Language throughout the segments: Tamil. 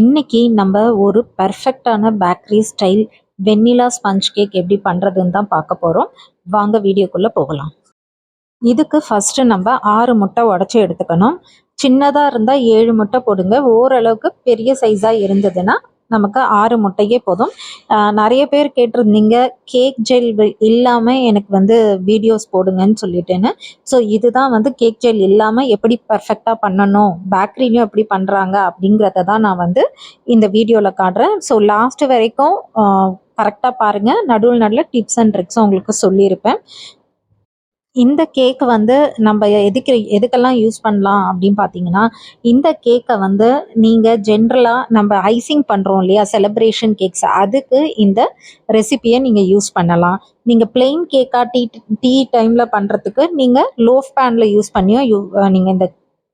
இன்னைக்கு நம்ம ஒரு பெர்ஃபெக்டான பேக்கரி ஸ்டைல் வெண்ணிலா ஸ்பஞ்ச் கேக் எப்படி பண்ணுறதுன்னு தான் பார்க்க போகிறோம். வாங்க வீடியோக்குள்ளே போகலாம். இதுக்கு ஃபஸ்ட்டு நம்ம 6 முட்டை உடச்சி எடுத்துக்கணும். சின்னதாக இருந்தால் 7 முட்டை போடுங்க. ஓரளவுக்கு பெரிய சைஸாக இருந்ததுன்னா நமக்கு 6 முட்டையே போதும். நிறைய பேர் கேட்டிருந்தீங்க கேக் ஜெல் இல்லாமல் எனக்கு வந்து வீடியோஸ் போடுங்கன்னு சொல்லிட்டேன்னு. ஸோ இதுதான் வந்து கேக் ஜெல் இல்லாமல் எப்படி பர்ஃபெக்டாக பண்ணணும், பேக்கரிலையும் எப்படி பண்ணுறாங்க அப்படிங்கிறத தான் நான் வந்து இந்த வீடியோவில் காட்டுறேன். ஸோ லாஸ்ட்டு வரைக்கும் கரெக்டாக பாருங்கள். நடுவில் டிப்ஸ் அண்ட் ட்ரிக்ஸும் உங்களுக்கு சொல்லியிருப்பேன். இந்த கேக் வந்து நம்ம எதுக்கெல்லாம் யூஸ் பண்ணலாம் அப்படின்னு பார்த்தீங்கன்னா, இந்த கேக்கை வந்து நீங்கள் ஜென்ரலாக நம்ம ஐசிங் பண்ணுறோம் இல்லையா, செலிப்ரேஷன் கேக்ஸ், அதுக்கு இந்த ரெசிபியை நீங்கள் யூஸ் பண்ணலாம். நீங்கள் பிளெயின் கேக்காக டீ டைமில் பண்ணுறதுக்கு நீங்கள் லோஃப் பேனில் யூஸ் பண்ணியும் நீங்கள் இந்த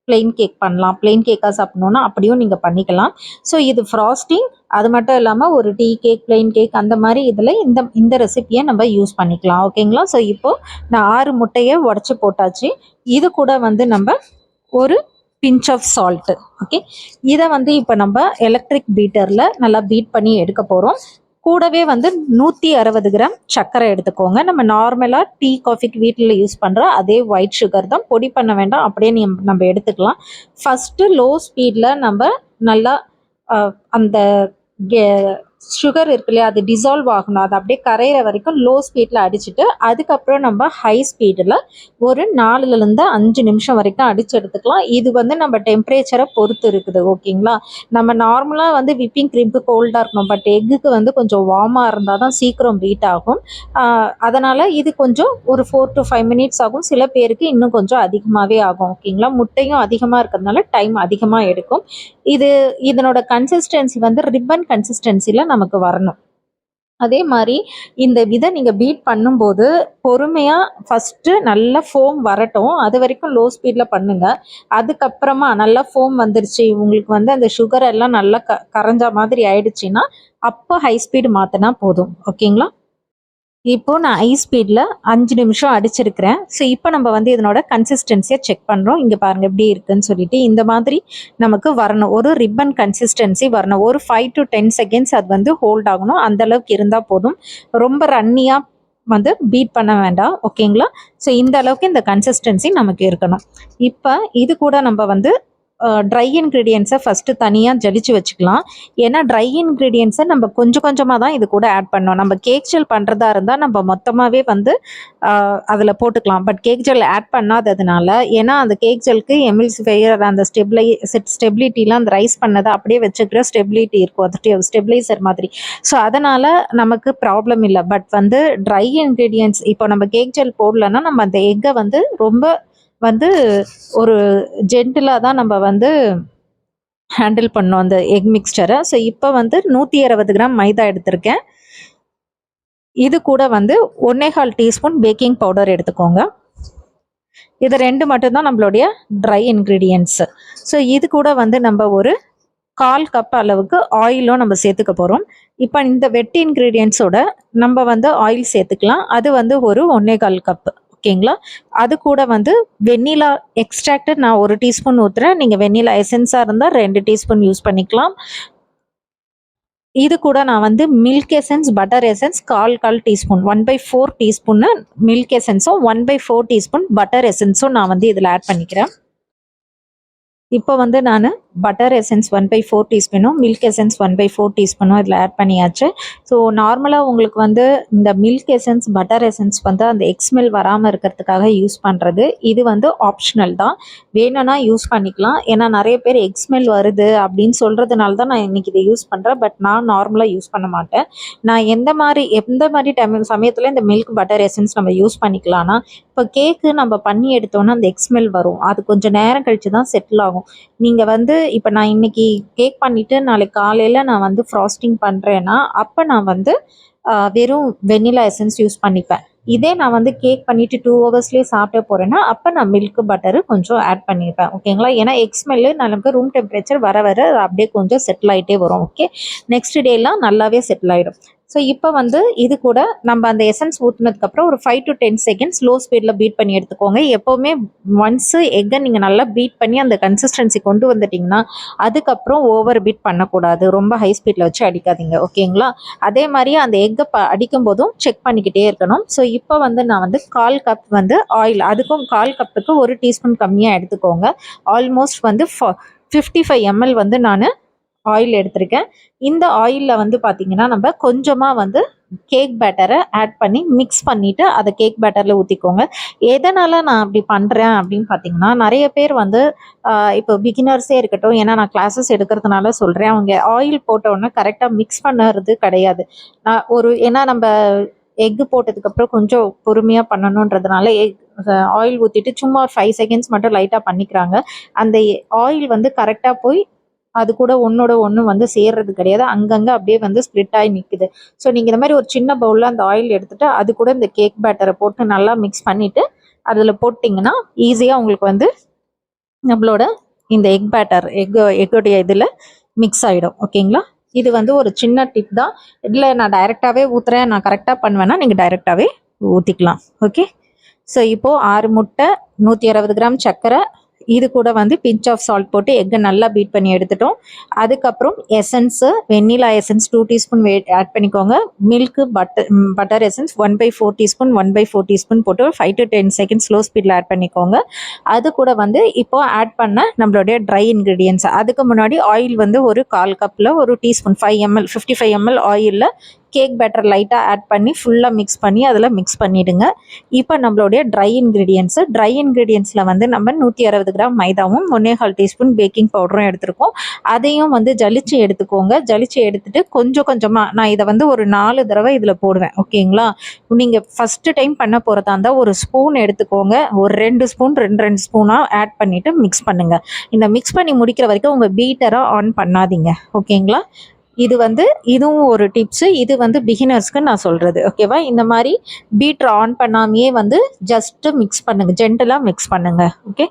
பிளெயின் கேக் பண்ணலாம். பிளெயின் கேக்காக சாப்பிட்ணுன்னா அப்படியும் நீங்கள் பண்ணிக்கலாம். ஸோ இது ஃப்ராஸ்டிங், அது மட்டும் இல்லாமல் ஒரு டீ கேக், பிளெயின் கேக் அந்த மாதிரி இதில் இந்த ரெசிப்பியை நம்ம யூஸ் பண்ணிக்கலாம். ஓகேங்களா? ஸோ இப்போது நான் 6 முட்டையை உடச்சி போட்டாச்சு. இது கூட வந்து நம்ம ஒரு பிஞ்ச் ஆஃப் சால்ட்டு, ஓகே, இதை வந்து இப்போ நம்ம எலக்ட்ரிக் பீட்டரில் நல்லா பீட் பண்ணி எடுக்க போகிறோம். கூடவே வந்து 160 கிராம் சர்க்கரை எடுத்துக்கோங்க. நம்ம நார்மலாக டீ காஃபிக்கு வீட்டில் யூஸ் பண்ணுற அதே ஒயிட் சுகர் தான், பொடி பண்ண வேண்டாம், அப்படியே நம்ம எடுத்துக்கலாம். ஃபஸ்ட்டு லோ ஸ்பீடில் நம்ம நல்லா அந்த சுகர் இருக்கு இல்லையா, அது டிசால்வ் ஆகணும். அது அப்படியே கரையிற வரைக்கும் லோ ஸ்பீடில் அடிச்சுட்டு அதுக்கப்புறம் நம்ம ஹை ஸ்பீடில் ஒரு 4லேருந்து 5 நிமிஷம் வரைக்கும் அடித்து எடுத்துக்கலாம். இது வந்து நம்ம டெம்பரேச்சரை பொறுத்து இருக்குது. ஓகேங்களா? நம்ம நார்மலாக வந்து விப்பிங் க்ரீமுக்கு கோல்டாக இருக்கணும், பட் எக்குக்கு வந்து கொஞ்சம் வார்மாக இருந்தால் தான் சீக்கிரம் பீட் ஆகும். அதனால் இது கொஞ்சம் ஒரு 4 to 5 மினிட்ஸ் ஆகும். சில பேருக்கு இன்னும் கொஞ்சம் அதிகமாகவே ஆகும். ஓகேங்களா? முட்டையும் அதிகமாக இருக்கிறதுனால டைம் அதிகமாக எடுக்கும். இதனோட கன்சிஸ்டன்சி வந்து ரிப்பன் கன்சிஸ்டன்சியில் நமக்கு வரணும். அதே மாதிரி இந்த இதை நீங்கள் பீட் பண்ணும்போது பொறுமையாக ஃபஸ்ட்டு நல்லா ஃபோம் வரட்டும், அது வரைக்கும் லோ ஸ்பீடில் பண்ணுங்கள். அதுக்கப்புறமா நல்லா ஃபோம் வந்துருச்சு, உங்களுக்கு வந்து அந்த சுகர் எல்லாம் நல்லா கரைஞ்ச மாதிரி ஆயிடுச்சுன்னா அப்போ ஹை ஸ்பீடு மாற்றினா போதும். ஓகேங்களா? இப்போது நான் ஹை ஸ்பீடில் 5 நிமிஷம் அடிச்சிருக்கிறேன். ஸோ இப்போ நம்ம வந்து இதனோட கன்சிஸ்டன்சியை செக் பண்ணுறோம். இங்கே பாருங்கள் எப்படி இருக்குன்னு சொல்லிட்டு. இந்த மாதிரி நமக்கு வரணும், ஒரு ரிப்பன் கன்சிஸ்டன்சி வரணும். ஒரு 5 to 10 செகண்ட்ஸ் அது வந்து ஹோல்ட் ஆகணும். அந்தளவுக்கு இருந்தால் போதும். ரொம்ப ரன்னியாக வந்து பீட் பண்ண வேண்டாம். ஓகேங்களா? ஸோ இந்த அளவுக்கு இந்த கன்சிஸ்டன்சி நமக்கு இருக்கணும். இப்போ இது கூட நம்ம வந்து ட்ரை இன்க்ரீடியன்ஸை ஃபஸ்ட்டு தனியாக ஜலிச்சு வச்சுக்கலாம். ஏன்னா ட்ரை இன்க்ரீடியன்ஸை நம்ம கொஞ்சம் கொஞ்சமாக தான் இது கூட ஆட் பண்ணோம். நம்ம கேக் ஜெல் பண்ணுறதா இருந்தால் நம்ம மொத்தமாகவே வந்து அதில் போட்டுக்கலாம். பட் கேக் ஜெல் ஆட் பண்ணாததுனால, ஏன்னா அந்த கேக் ஜெல்க்கு எமில்சிஃபையர் அந்த ஸ்டெபிலிட்டிலாம் அந்த ரைஸ் பண்ணதை அப்படியே வச்சுக்கிற ஸ்டெபிலிட்டி இருக்கும், அது ஸ்டெபிலைசர் மாதிரி. ஸோ அதனால் நமக்கு ப்ராப்ளம் இல்லை. பட் வந்து ட்ரை இன்க்ரீடியன்ஸ் இப்போ நம்ம கேக் ஜெல் போடலன்னா நம்ம அந்த எக்கை வந்து ரொம்ப வந்து ஒரு ஜென்டிலாக தான் நம்ம வந்து ஹேண்டில் பண்ணோம் அந்த எக் மிக்ஸ்சரை. ஸோ இப்போ வந்து 160 கிராம் மைதா எடுத்திருக்கேன். இது கூட வந்து 1.25 டீஸ்பூன் பேக்கிங் பவுடர் எடுத்துக்கோங்க. இது 2 மட்டும்தான் நம்மளுடைய ட்ரை இன்க்ரீடியன்ட்ஸு. ஸோ இது கூட வந்து நம்ம ஒரு 1/4 கப் அளவுக்கு ஆயிலும் நம்ம சேர்த்துக்க போகிறோம். இப்போ இந்த வெட் இன்க்ரீடியன்ஸோட நம்ம வந்து ஆயில் சேர்த்துக்கலாம். அது வந்து ஒரு 1.25 கப்பு. ஓகேங்களா? அது கூட வந்து வெண்ணிலா எக்ஸ்ட்ராக்ட் நான் 1 டீஸ்பூன் ஊற்றுறேன். நீங்கள் வெண்ணிலா எசன்ஸாக இருந்தால் 2 டீஸ்பூன் யூஸ் பண்ணிக்கலாம். இது கூட நான் வந்து milk essence, butter essence 1/4 teaspoon, 1/4 டீஸ்பூன்னு மில்க் எசன்ஸும் 1/4 டீஸ்பூன் பட்டர் எசன்ஸும் நான் வந்து இதில் ஆட் பண்ணிக்கிறேன். இப்போ வந்து நான் பட்டர் எசன்ஸ் 1/4 டீஸ்பூனும் மில்க் எசன்ஸ் 1/4 டீஸ்பூனும் இதில் ஆட் பண்ணியாச்சு. ஸோ நார்மலாக உங்களுக்கு வந்து இந்த மில்க் எசன்ஸ், பட்டர் எசன்ஸ் வந்து அந்த எக் ஸ்மெல் வராமல் இருக்கிறதுக்காக யூஸ் பண்ணுறது. இது வந்து ஆப்ஷனல் தான், வேணும்னா யூஸ் பண்ணிக்கலாம். ஏன்னா நிறைய பேர் எக் ஸ்மெல் வருது அப்படின்னு சொல்கிறதுனால தான் நான் இன்றைக்கி இதை யூஸ் பண்ணுறேன். பட் நான் நார்மலாக யூஸ் பண்ண மாட்டேன். நான் எந்த மாதிரி சமயத்தில் இந்த மில்க், பட்டர் எசன்ஸ் நம்ம யூஸ் பண்ணிக்கலாம்னா, இப்போ கேக்கு நம்ம பண்ணி எடுத்தோன்னா அந்த எக் ஸ்மெல் வரும், அது கொஞ்சம் நேரம் கழித்து தான் செட்டில் ஆகும். நீங்கள் வந்து இப்போ நான் இன்றைக்கி கேக் பண்ணிவிட்டு நாளைக்கு காலையில் நான் வந்து ஃப்ராஸ்டிங் பண்ணுறேன்னா அப்போ நான் வந்து வெறும் வெண்ணிலா எசன்ஸ் யூஸ் பண்ணிப்பேன். இதே நான் வந்து கேக் பண்ணிவிட்டு 2 ஹவர்ஸ்லேயே சாப்பிட போகிறேன்னா அப்போ நான் மில்க், பட்டரு கொஞ்சம் ஆட் பண்ணிப்பேன். ஓகேங்களா? ஏன்னா எக் ஸ்மெல்லு நமக்கு ரூம் டெம்பரேச்சர் வர வர அப்படியே கொஞ்சம் செட்டில் ஆகிட்டே வரும். ஓகே, நெக்ஸ்ட் டேலாம் நல்லாவே செட்டில் ஆகிடும். ஸோ இப்போ வந்து இது கூட நம்ம அந்த எசன்ஸ் ஊற்றுனதுக்கப்புறம் ஒரு 5 to 10 செகண்ட்ஸ் லோ ஸ்பீடில் பீட் பண்ணி எடுத்துக்கோங்க. எப்போவுமே ஒன்ஸு எக்கை நீங்கள் நல்லா பீட் பண்ணி அந்த கன்சிஸ்டன்சி கொண்டு வந்துட்டிங்கன்னா அதுக்கப்புறம் ஓவர் பீட் பண்ணக்கூடாது, ரொம்ப ஹை ஸ்பீடில் வச்சு அடிக்காதீங்க. ஓகேங்களா? அதே மாதிரி அந்த எக்கை அடிக்கும் போதும் செக் பண்ணிக்கிட்டே இருக்கணும். ஸோ இப்போ வந்து நான் வந்து 1/4 கப் வந்து ஆயில், அதுக்கும் 1/4 கப்புக்கு 1 டீஸ்பூன் கம்மியாக எடுத்துக்கோங்க. ஆல்மோஸ்ட் வந்து 55 ml வந்து நான் ஆயில் எடுத்திருக்கேன். இந்த ஆயிலில் வந்து பார்த்தீங்கன்னா நம்ம கொஞ்சமாக வந்து கேக் பேட்டரை ஆட் பண்ணி மிக்ஸ் பண்ணிவிட்டு அதை கேக் பேட்டரில் ஊற்றிக்கோங்க. எதனால் நான் அப்படி பண்ணுறேன் அப்படின்னு பார்த்தீங்கன்னா, நிறைய பேர் வந்து இப்போ பிகினர்ஸே இருக்கட்டும், ஏன்னா நான் கிளாஸஸ் எடுக்கிறதுனால சொல்கிறேன், அவங்க ஆயில் போட்ட உடனே கரெக்டாக மிக்ஸ் பண்ணுறது கிடையாது. ஏன்னா நம்ம எக்கு போட்டதுக்கப்புறம் கொஞ்சம் பொறுமையாக பண்ணணுன்றதுனால ஆயில் ஊற்றிட்டு சும்மா 5 செகண்ட்ஸ் மட்டும் லைட்டாக பண்ணிக்கிறாங்க. அந்த ஆயில் வந்து கரெக்டாக போய் அது கூட ஒன்னோட ஒன்று வந்து சேர்றது கிடையாது, அங்கங்கே அப்படியே வந்து ஸ்ப்ளிட் ஆகி நிற்குது. ஸோ நீங்கள் இந்த மாதிரி ஒரு சின்ன பவுலில் அந்த ஆயில் எடுத்துகிட்டு அது கூட இந்த கேக் பேட்டரை போட்டு நல்லா மிக்ஸ் பண்ணிவிட்டு அதில் போட்டிங்கன்னா ஈஸியாக உங்களுக்கு வந்து நம்மளோட இந்த எக் பேட்டர் எக்கோடைய இதில் மிக்ஸ் ஆகிடும். ஓகேங்களா? இது வந்து ஒரு சின்ன டிப் தான். இதில் நான் டைரெக்டாகவே ஊற்றுறேன், நான் கரெக்டாக பண்ணுவேன்னா நீங்கள் டைரெக்டாகவே ஊற்றிக்கலாம். ஓகே. ஸோ இப்போது 6 முட்டை, 160 கிராம் சர்க்கரை, இது கூட வந்து பிஞ்ச் ஆஃப் சால்ட் போட்டு எக்கை நல்லா பீட் பண்ணி எடுத்துட்டோம். அதுக்கப்புறம் essence, vanilla essence 2 teaspoon add பண்ணிக்கோங்க. Milk, butter essence 1/4 teaspoon 1/4 teaspoon போட்டு 5 to 10 செகண்ட்ஸ் ஸ்லோ ஸ்பீடில் ஆட் பண்ணிக்கோங்க. அது கூட வந்து இப்போ ஆட் பண்ண நம்மளுடைய ட்ரை இன்க்ரீடியன்ஸ், அதுக்கு முன்னாடி ஆயில் வந்து ஒரு 1/4 கப்பில் 1 டீஸ்பூன் 55 ml ஆயிலில் கேக் பேட்டர் லைட்டாக ஆட் பண்ணி ஃபுல்லாக மிக்ஸ் பண்ணி அதில் மிக்ஸ் பண்ணிவிடுங்க. இப்போ நம்மளுடைய ட்ரை இன்க்ரீடியன்ஸில் வந்து நம்ம 160 கிராம் மைதாவும் 1/4 டீஸ்பூன் பேக்கிங் பவுடரும் எடுத்துருக்கோம். அதையும் வந்து ஜலிச்சு எடுத்துக்கோங்க. ஜலிச்சு எடுத்துகிட்டு கொஞ்சம் கொஞ்சமாக, நான் இதை வந்து ஒரு 4 தடவை இதில் போடுவேன். ஓகேங்களா? நீங்கள் ஃபஸ்ட்டு டைம் பண்ண போகிறதா இருந்தால் ஒரு ஸ்பூன் எடுத்துக்கோங்க, ஒரு 2 ஸ்பூன் 2 ஸ்பூனாக ஆட் பண்ணிவிட்டு மிக்ஸ் பண்ணுங்கள். இந்த மிக்ஸ் பண்ணி முடிக்கிற வரைக்கும் உங்கள் பீட்டரை ஆன் பண்ணாதீங்க. ஓகேங்களா? இதுவும் ஒரு டிப்ஸு. இது வந்து பிகினர்ஸ்க்கு நான் சொல்கிறது. ஓகேவா? இந்த மாதிரி பீட்டர் ஆன் பண்ணாமையே வந்து ஜஸ்ட்டு மிக்ஸ் பண்ணுங்கள், ஜென்டலாக மிக்ஸ் பண்ணுங்கள். ஓகே.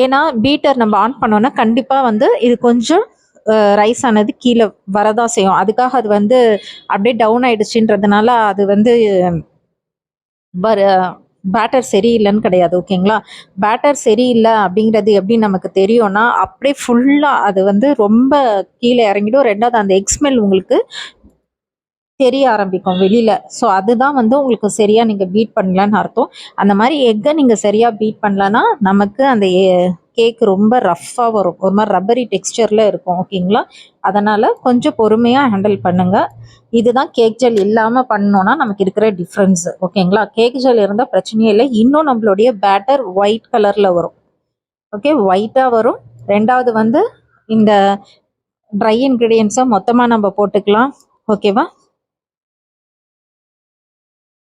ஏன்னா பீட்டர் நம்ம ஆன் பண்ணோன்னா கண்டிப்பாக வந்து இது கொஞ்சம் ரைஸ் ஆனது கீழே வரதான் செய்யும். அதுக்காக அது வந்து அப்படியே டவுன் ஆகிடுச்சுன்றதுனால அது வந்து பேட்டர் சரியில்லைன்னு கிடையாது. ஓகேங்களா? பேட்டர் சரியில்லை அப்படிங்கிறது எப்படி நமக்கு தெரியும்னா, அப்படியே ஃபுல்லாக அது வந்து ரொம்ப கீழே இறங்கிடும். 2வது அந்த எக் ஸ்மெல் உங்களுக்கு தெரிய ஆரம்பிக்கும் வெளியில். ஸோ அதுதான் வந்து உங்களுக்கு சரியாக நீங்கள் பீட் பண்ணலன்னு அர்த்தம். அந்த மாதிரி எக்கை நீங்கள் சரியாக பீட் பண்ணலன்னா நமக்கு அந்த கேக் ரொம்ப ரஃப்பாக வரும், ஒரு மாதிரி ரப்பரி டெக்ஸ்டரில் இருக்கும். ஓகேங்களா? அதனால் கொஞ்சம் பொறுமையாக ஹேண்டில் பண்ணுங்கள். இதுதான் கேக் ஜெல் இல்லாமல் பண்ணோன்னா நமக்கு இருக்கிற டிஃப்ரென்ஸு. ஓகேங்களா? கேக் ஜெல் இருந்தால் பிரச்சனையே இல்லை. இன்னும் நம்மளுடைய பேட்டர் ஒயிட் கலரில் வரும். ஓகே, ஒயிட்டாக வரும். 2வது வந்து இந்த ட்ரை இன்க்ரீடியன்ஸை மொத்தமாக நம்ம போட்டுக்கலாம். ஓகேவா?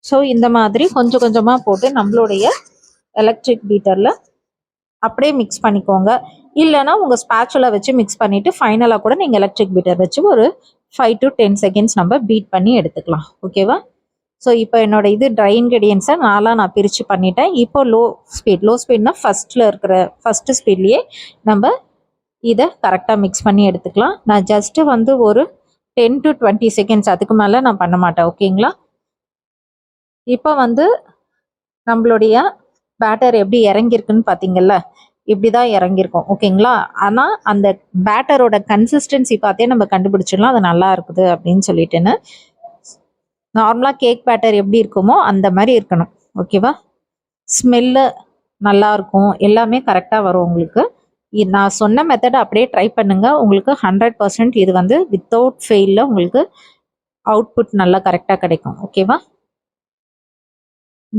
ஸோ இந்த மாதிரி கொஞ்சம் கொஞ்சமாக போட்டு நம்மளுடைய எலக்ட்ரிக் பீட்டரில் அப்படியே மிக்ஸ் பண்ணிக்கோங்க. இல்லைனா உங்கள் ஸ்பேச்சுலா வச்சு மிக்ஸ் பண்ணிவிட்டு ஃபைனலாக கூட நீங்கள் எலக்ட்ரிக் பீட்டர் வச்சு ஒரு 5 to 10 செகண்ட்ஸ் நம்ம பீட் பண்ணி எடுத்துக்கலாம். ஓகேவா? ஸோ இப்போ என்னோட இது ட்ரை இன்க்ரீடியன்ஸை நான் பிரித்து பண்ணிட்டேன். இப்போ லோ ஸ்பீட்னா ஃபஸ்ட்டு ஸ்பீட்லேயே நம்ம இதை கரெக்டாக மிக்ஸ் பண்ணி எடுத்துக்கலாம். நான் ஜஸ்ட்டு வந்து ஒரு 10 to 20 செகண்ட்ஸ், அதுக்கு மேலே நான் பண்ண மாட்டேன். ஓகேங்களா? இப்போ வந்து நம்மளுடைய பேட்டர் எப்படி இறங்கியிருக்குன்னு பார்த்தீங்கல்ல, இப்படி தான் இறங்கியிருக்கும். ஓகேங்களா? ஆனால் அந்த பேட்டரோட கன்சிஸ்டன்சி பார்த்தே நம்ம கண்டுபிடிச்சிடலாம் அது நல்லா இருக்குது அப்படின்னு சொல்லிட்டுன்னு. நார்மலாக கேக் பேட்டர் எப்படி இருக்குமோ அந்த மாதிரி இருக்கணும். ஓகேவா? ஸ்மெல்லு நல்லாயிருக்கும், எல்லாமே கரெக்டாக வரும் உங்களுக்கு. நான் சொன்ன மெத்தடை அப்படியே ட்ரை பண்ணுங்கள். உங்களுக்கு 100% இது வந்து வித்தவுட் ஃபெயிலில் உங்களுக்கு அவுட்புட் நல்லா கரெக்டாக கிடைக்கும். ஓகேவா?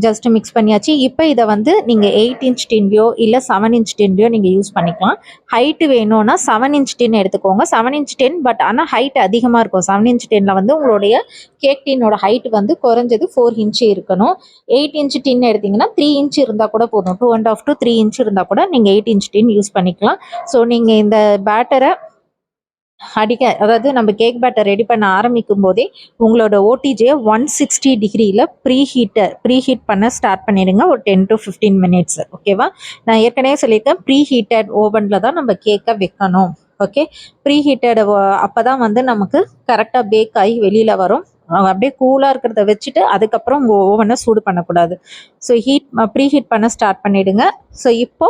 ஜஸ்ட் மிக்ஸ் பண்ணியாச்சு. இப்போ இதை வந்து நீங்கள் 8 inch டின்லையோ இல்லை 7 inch டின்லையோ நீங்கள் யூஸ் பண்ணிக்கலாம். ஹைட்டு வேணும்னா 7 inch டின் எடுத்துக்கோங்க. 7 inch டின், பட் ஆனால் ஹைட் அதிகமாக இருக்கும். 7 inch டின்னில் வந்து உங்களுடைய கேக் டின்னோட ஹைட் வந்து குறைஞ்சது 4 inch இருக்கணும். 8 inch டின் எடுத்திங்கன்னா 3 inch இருந்தால் கூட போதும். 2.5 to 3 inch இருந்தால் கூட நீங்கள் 8 inch டின் யூஸ் பண்ணிக்கலாம். ஸோ நீங்கள் இந்த பேட்டரை அதாவது நம்ம கேக் பேட்டர் ரெடி பண்ண ஆரம்பிக்கும் போதே உங்களோட ஓடிஜியை 160 டிகிரியில் ப்ரீஹீட் பண்ண ஸ்டார்ட் பண்ணிடுங்க, ஒரு 10 to 15 minutes. ஓகேவா? நான் ஏற்கனவே சொல்லியிருக்கேன், ப்ரீஹீட்டட் ஓவனில் தான் நம்ம கேக்கை வைக்கணும். ஓகே. ப்ரீ ஹீட்டட் அப்போ தான் வந்து நமக்கு கரெக்டாக பேக் ஆகி வெளியில் வரும். அப்படியே கூலாக இருக்கிறத வச்சுட்டு அதுக்கப்புறம் உங்கள் ஓவனை சூடு பண்ணக்கூடாது. ஸோ ப்ரீ ஹீட் பண்ண ஸ்டார்ட் பண்ணிவிடுங்க. ஸோ இப்போ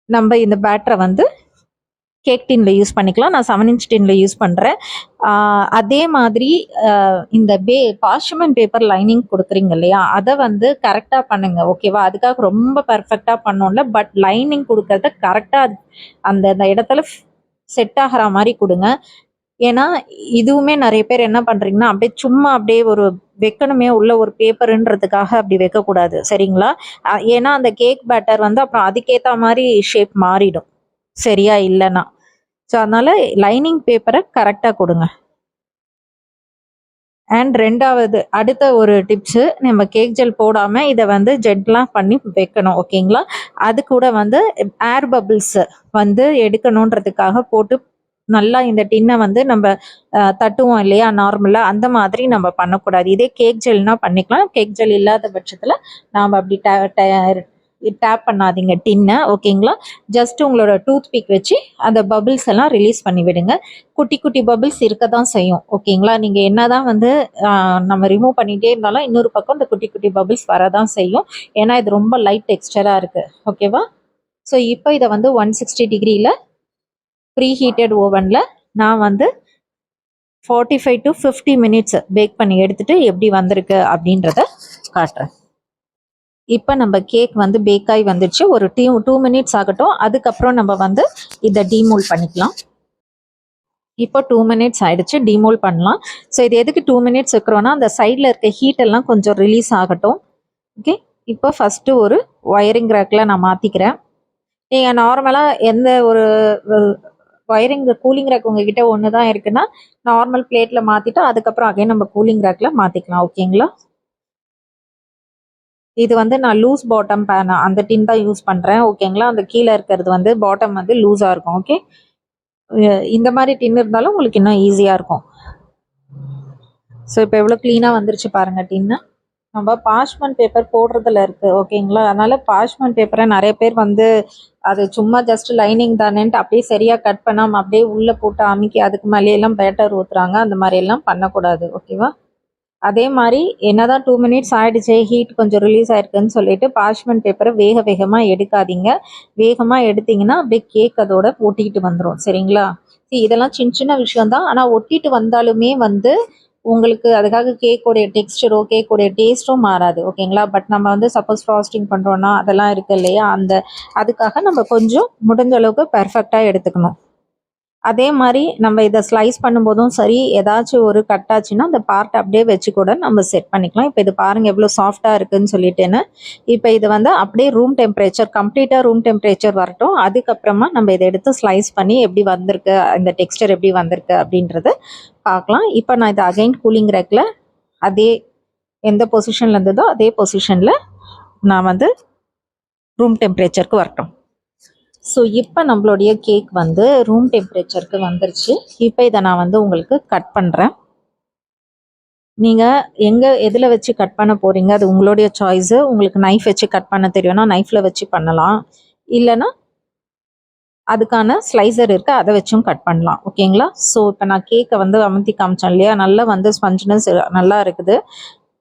நம்ம இந்த பேட்டரை வந்து கேக் டின்ல யூஸ் பண்ணிக்கலாம். நான் 7 இன்ச் டின்ல யூஸ் பண்ணுறேன். அதே மாதிரி இந்த பார்ச்மெண்ட் பேப்பர் லைனிங் கொடுக்குறீங்க இல்லையா, அதை வந்து கரெக்டாக பண்ணுங்க. ஓகேவா? அதுக்காக ரொம்ப பர்ஃபெக்டாக பண்ணோம்ல, பட் லைனிங் கொடுக்கறத கரெக்டாக அந்த இடத்துல செட் ஆகிற மாதிரி கொடுங்க. ஏன்னா இதுவுமே நிறைய பேர் என்ன பண்ணுறீங்கன்னா அப்படியே சும்மா அப்படியே ஒரு வைக்கணுமே உள்ள ஒரு பேப்பருன்றதுக்காக அப்படி வைக்கக்கூடாது. சரிங்களா? ஏன்னா அந்த கேக் பேட்டர் வந்து அப்புறம் அதுக்கேற்ற மாதிரி ஷேப் மாறிடும் சரியா இல்லைன்னா. ஸோ அதனால லைனிங் பேப்பரை கரெக்டாக கொடுங்க. அண்ட் ரெண்டாவது அடுத்த ஒரு டிப்ஸு, நம்ம கேக் ஜெல் போடாமல் இதை வந்து ஜெட்லாம் பண்ணி வைக்கணும். ஓகேங்களா? அது கூட வந்து ஏர் பபிள்ஸ் வந்து எடுக்கணுன்றதுக்காக போட்டு நல்லா இந்த டின்னை வந்து நம்ம தட்டுவோம் இல்லையா நார்மலாக, அந்த மாதிரி நம்ம பண்ணக்கூடாது. இதே கேக் ஜெல்னா பண்ணிக்கலாம். கேக் ஜெல் இல்லாத பட்சத்தில் நாம் அப்படி டேப் பண்ணாதீங்க டின்னை. ஓகேங்களா? ஜஸ்ட் உங்களோட டூத் பிக் வச்சு அந்த பபிள்ஸ் எல்லாம் ரிலீஸ் பண்ணி விடுங்க. குட்டி குட்டி பபிள்ஸ் இருக்க தான் செய்யும். ஓகேங்களா? நீங்கள் என்ன தான் வந்து நம்ம ரிமூவ் பண்ணிகிட்டே இருந்தாலும் இன்னொரு பக்கம் இந்த குட்டி குட்டி பபிள்ஸ் வரதான் செய்யும். ஏன்னா இது ரொம்ப லைட் டெக்ஸ்டராக இருக்குது. ஓகேவா? ஸோ இப்போ இதை வந்து 160 டிகிரியில் ப்ரீ ஹீட்டட் ஓவனில் நான் வந்து 45 to 50 மினிட்ஸ் பேக் பண்ணி எடுத்துகிட்டு எப்படி வந்திருக்கு அப்படின்றத காட்டுறேன். இப்போ நம்ம கேக் வந்து பேக் ஆகி வந்துடுச்சு. ஒரு 2 மினிட்ஸ் ஆகட்டும். அதுக்கப்புறம் நம்ம வந்து இதை டீமோல்ட் பண்ணிக்கலாம். இப்போ 2 மினிட்ஸ் ஆகிடுச்சு. டீமோல்ட் பண்ணலாம். ஸோ இது எதுக்கு 2 மினிட்ஸ் வைக்கிறோன்னா அந்த சைடில் இருக்க ஹீட் எல்லாம் கொஞ்சம் ரிலீஸ் ஆகட்டும். ஓகே. இப்போ ஃபஸ்ட்டு ஒரு ஒயரிங் ரேக்கில் நான் மாற்றிக்கிறேன். நீங்கள் நார்மலாக எந்த ஒரு ஒயரிங் கூலிங் ரேக் உங்ககிட்ட ஒன்று தான் இருக்குன்னா நார்மல் பிளேட்டில் மாற்றிட்டு அதுக்கப்புறம் அகைன் நம்ம கூலிங் ரேக்கில் மாற்றிக்கலாம். ஓகேங்களா? இது வந்து நான் லூஸ் பாட்டம் பேன் அந்த டின் தான் யூஸ் பண்ணுறேன். ஓகேங்களா? அந்த கீழே இருக்கிறது வந்து பாட்டம் வந்து லூஸாக இருக்கும். ஓகே. இந்த மாதிரி டின் இருந்தாலும் உங்களுக்கு இன்னும் ஈஸியாக இருக்கும். ஸோ இப்போ எவ்வளோ க்ளீனாக வந்துருச்சு பாருங்கள் டின்னு. நம்ம பார்ச்மெண்ட் பேப்பர் போடுறதுல இருக்குது. ஓகேங்களா? அதனால் பார்ச்மெண்ட் பேப்பரை நிறைய பேர் வந்து அது சும்மா ஜஸ்ட் லைனிங் தானேன்ட்டு அப்படியே சரியாக கட் பண்ணாமல் அப்படியே உள்ளே போட்டு அமுக்கி அதுக்கு மேலேயெல்லாம் பேட்டர் ஊற்றுறாங்க. அந்த மாதிரியெல்லாம் பண்ணக்கூடாது. ஓகேவா? அதே மாதிரி என்னதான் 2 மினிட்ஸ் ஆகிடுச்சு, ஹீட் கொஞ்சம் ரிலீஸ் ஆயிருக்குன்னு சொல்லிட்டு பார்ச்மெண்ட் பேப்பரை வேகமாக எடுக்காதீங்க. வேகமாக எடுத்தீங்கன்னா அப்படியே கேக் அதோட ஒட்டிக்கிட்டு வந்துடும். சரிங்களா? இதெல்லாம் சின்ன சின்ன விஷயம்தான். ஆனால் ஒட்டிட்டு வந்தாலுமே வந்து உங்களுக்கு அதுக்காக கேக்கோடைய டெக்ஸ்டரோ கேக்கோடைய டேஸ்ட்டோ மாறாது. ஓகேங்களா? பட் நம்ம வந்து சப்போஸ் ஃப்ராஸ்டிங் பண்ணுறோன்னா அதெல்லாம் இருக்குது இல்லையா, அதுக்காக நம்ம கொஞ்சம் முடிஞ்ச அளவுக்கு பெர்ஃபெக்டாக எடுத்துக்கணும். அதே மாதிரி நம்ம இதை ஸ்லைஸ் பண்ணும்போதும் சரி, ஏதாச்சும் ஒரு கட்டாச்சுன்னா அந்த பார்ட் அப்படியே வச்சு கூட நம்ம செட் பண்ணிக்கலாம். இப்போ இது பாருங்கள் எவ்வளோ சாஃப்டாக இருக்குதுன்னு சொல்லிட்டேன்னு. இப்போ இது வந்து அப்படியே ரூம் டெம்பரேச்சர் கம்ப்ளீட்டாக ரூம் டெம்பரேச்சர் வரட்டும். அதுக்கப்புறமா நம்ம இதை எடுத்து ஸ்லைஸ் பண்ணி எப்படி வந்திருக்கு, இந்த டெக்ஸ்டர் எப்படி வந்திருக்கு அப்படின்றத பார்க்கலாம். இப்போ நான் இதை அகைன் கூலிங் ரேக்கில் அதே எந்த பொசிஷனில் இருந்ததோ அதே பொசிஷனில் நான் வந்து ரூம் டெம்பரேச்சருக்கு வரட்டும். ஸோ இப்போ நம்மளுடைய கேக் வந்து ரூம் டெம்பரேச்சருக்கு வந்துருச்சு. இப்போ இதை நான் வந்து உங்களுக்கு கட் பண்ணுறேன். நீங்கள் எதில் வச்சு கட் பண்ண போகிறீங்க அது உங்களுடைய சாய்ஸு. உங்களுக்கு நைஃப் வச்சு கட் பண்ண தெரியும்னா நைஃப்பில் வச்சு பண்ணலாம். இல்லைன்னா அதுக்கான ஸ்லைசர் இருக்குது, அதை வச்சும் கட் பண்ணலாம். ஓகேங்களா? ஸோ இப்போ நான் கேக்கை வந்து அமுத்தி காமிச்சேன் இல்லையா, நல்லா வந்து ஸ்பஞ்சினஸ் நல்லா இருக்குது.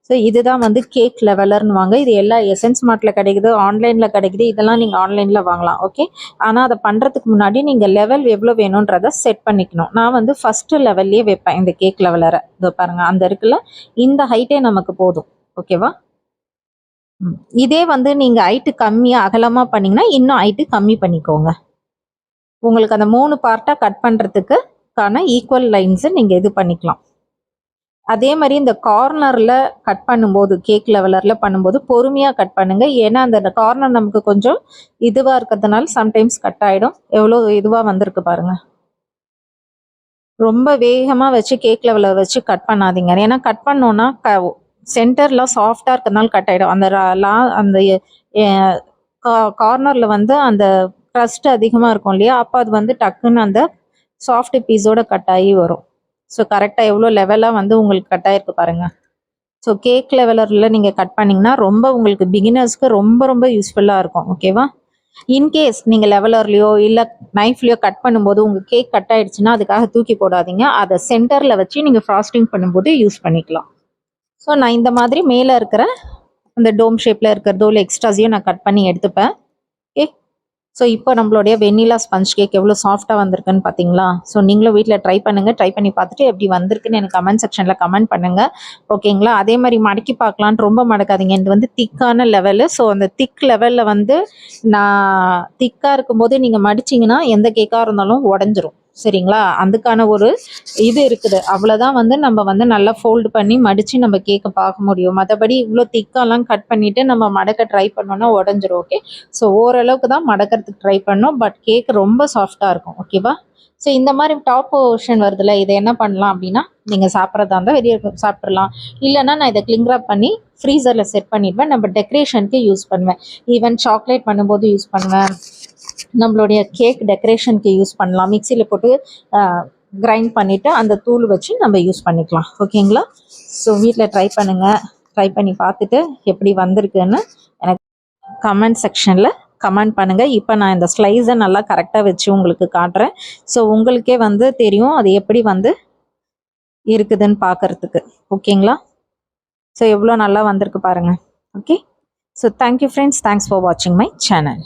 ஸோ இதுதான் வந்து கேக் லெவலர்னு வாங்க. இது எல்லா எசன்ஸ் மார்ட்டில் கிடைக்குது, ஆன்லைனில் கிடைக்குது. இதெல்லாம் நீங்கள் ஆன்லைனில் வாங்கலாம். ஓகே. ஆனால் அதை பண்ணுறதுக்கு முன்னாடி நீங்கள் லெவல் எவ்வளோ வேணுன்றதை செட் பண்ணிக்கணும். நான் வந்து ஃபஸ்ட்டு லெவல்லையே வைப்பேன் இந்த கேக் லெவலரை. இதோ பாருங்கள், அந்த இருக்குல்ல, இந்த ஹைட்டே நமக்கு போதும். ஓகேவா? இதே வந்து நீங்கள் ஹைட்டு கம்மியாக அகலமாக பண்ணிங்கன்னா இன்னும் ஹைட்டு கம்மி பண்ணிக்கோங்க. உங்களுக்கு அந்த 3 பார்ட்டாக கட் பண்ணுறதுக்கான ஈக்குவல் லைன்ஸை நீங்கள் இது பண்ணிக்கலாம். அதே மாதிரி இந்த கார்னரில் கட் பண்ணும்போது கேக் லெவலரில் பண்ணும்போது பொறுமையாக கட் பண்ணுங்கள். ஏன்னா அந்த கார்னர் நமக்கு கொஞ்சம் இதுவாக இருக்கிறதுனால சம்டைம்ஸ் கட் ஆகிடும். எவ்வளோ இதுவாக வந்திருக்கு பாருங்கள். ரொம்ப வேகமாக வச்சு கேக் லெவலர் வச்சு கட் பண்ணாதீங்க. ஏன்னா கட் பண்ணோன்னா சென்டரில் சாஃப்டாக இருக்கிறதுனால கட் ஆகிடும். அந்த கார்னரில் வந்து அந்த க்ரஸ்ட் அதிகமாக இருக்கும் இல்லையா, அப்போ அது வந்து டக்குன்னு அந்த சாஃப்ட் பீஸோட கட் ஆகி வரும். ஸோ கரெக்டாக எவ்வளோ லெவலாக வந்து உங்களுக்கு கட் ஆகிருக்கு பாருங்கள். ஸோ கேக் லெவலரில் நீங்கள் கட் பண்ணிங்கன்னா ரொம்ப உங்களுக்கு பிகினர்ஸ்க்கு ரொம்ப ரொம்ப யூஸ்ஃபுல்லாக இருக்கும். ஓகேவா? இன்கேஸ் நீங்கள் லெவலர்லையோ இல்லை நைஃப்லையோ கட் பண்ணும்போது உங்கள் கேக் கட் ஆயிடுச்சுன்னா அதுக்காக தூக்கி போடாதீங்க. அதை சென்டரில் வச்சு நீங்கள் ஃப்ராஸ்டிங் பண்ணும்போது யூஸ் பண்ணிக்கலாம். ஸோ நான் இந்த மாதிரி மேலே இருக்கிற அந்த டோம் ஷேப்பில் இருக்கிறதோ இல்லை எக்ஸ்ட்ராஸையும் நான் கட் பண்ணி எடுத்துப்பேன். ஓகே, ஸோ இப்போ நம்மளுடைய வெண்ணிலா ஸ்பஞ்ச் கேக் எவ்வளோ சாஃப்டாக வந்திருக்குன்னு பார்த்தீங்களா? ஸோ நீங்களும் வீட்டில் ட்ரை பண்ணுங்கள். ட்ரை பண்ணி பார்த்துட்டு எப்படி வந்திருக்குன்னு எனக்கு கமெண்ட் செக்ஷனில் கமெண்ட் பண்ணுங்கள். ஓகேங்களா? அதே மாதிரி மடக்கி பார்க்கலான்னு ரொம்ப மடக்காதீங்க. இது வந்து திக்கான லெவலு. ஸோ அந்த திக் லெவலில் வந்து நான் திக்காக இருக்கும்போது நீங்கள் மடிச்சிங்கன்னா எந்த கேக்காக இருந்தாலும் உடஞ்சிரும். சரிங்களா? அதுக்கான ஒரு இது இருக்குது. அவ்வளோதான் வந்து நம்ம வந்து நல்லா ஃபோல்டு பண்ணி மடித்து நம்ம கேக்கை பார்க்க முடியும். மற்றபடி இவ்வளோ திக்காலாம் கட் பண்ணிவிட்டு நம்ம மடக்க ட்ரை பண்ணோன்னா உடஞ்சிரும். ஓகே, ஸோ ஓரளவுக்கு தான் மடக்கிறதுக்கு ட்ரை பண்ணோம். பட் கேக் ரொம்ப சாஃப்டாக இருக்கும். ஓகேவா? ஸோ இந்த மாதிரி டாப் போர்ஷன் வருதுல்ல, இதை என்ன பண்ணலாம் அப்படின்னா, நீங்கள் சாப்பிட்றதா இருந்தால் வெளியே சாப்பிட்றலாம். இல்லைன்னா நான் இதை கிளிங் ராப் பண்ணி ஃப்ரீசரில் செட் பண்ணிடுவேன். நம்ம டெக்கரேஷனுக்கு யூஸ் பண்ணுவேன். ஈவன் சாக்லேட் பண்ணும்போது யூஸ் பண்ணுவேன். நம்மளுடைய கேக் டெக்கரேஷனுக்கு யூஸ் பண்ணலாம். மிக்சியில் போட்டு கிரைண்ட் பண்ணிவிட்டு அந்த தூள் வச்சு நம்ம யூஸ் பண்ணிக்கலாம். ஓகேங்களா? ஸோ வீட்டில் ட்ரை பண்ணுங்கள். ட்ரை பண்ணி பார்த்துட்டு எப்படி வந்திருக்குன்னு எனக்கு கமெண்ட் செக்ஷனில் கமெண்ட் பண்ணுங்கள். இப்போ நான் இந்த ஸ்லைஸை நல்லா கரெக்டாக வச்சு உங்களுக்கு காட்டுறேன். ஸோ உங்களுக்கே வந்து தெரியும் அது எப்படி வந்து இருக்குதுன்னு பார்க்குறதுக்கு. ஓகேங்களா? ஸோ எவ்வளோ நல்லா வந்திருக்கு பாருங்கள். Okay, so thank you friends. Thanks for வாட்சிங் மை சேனல்.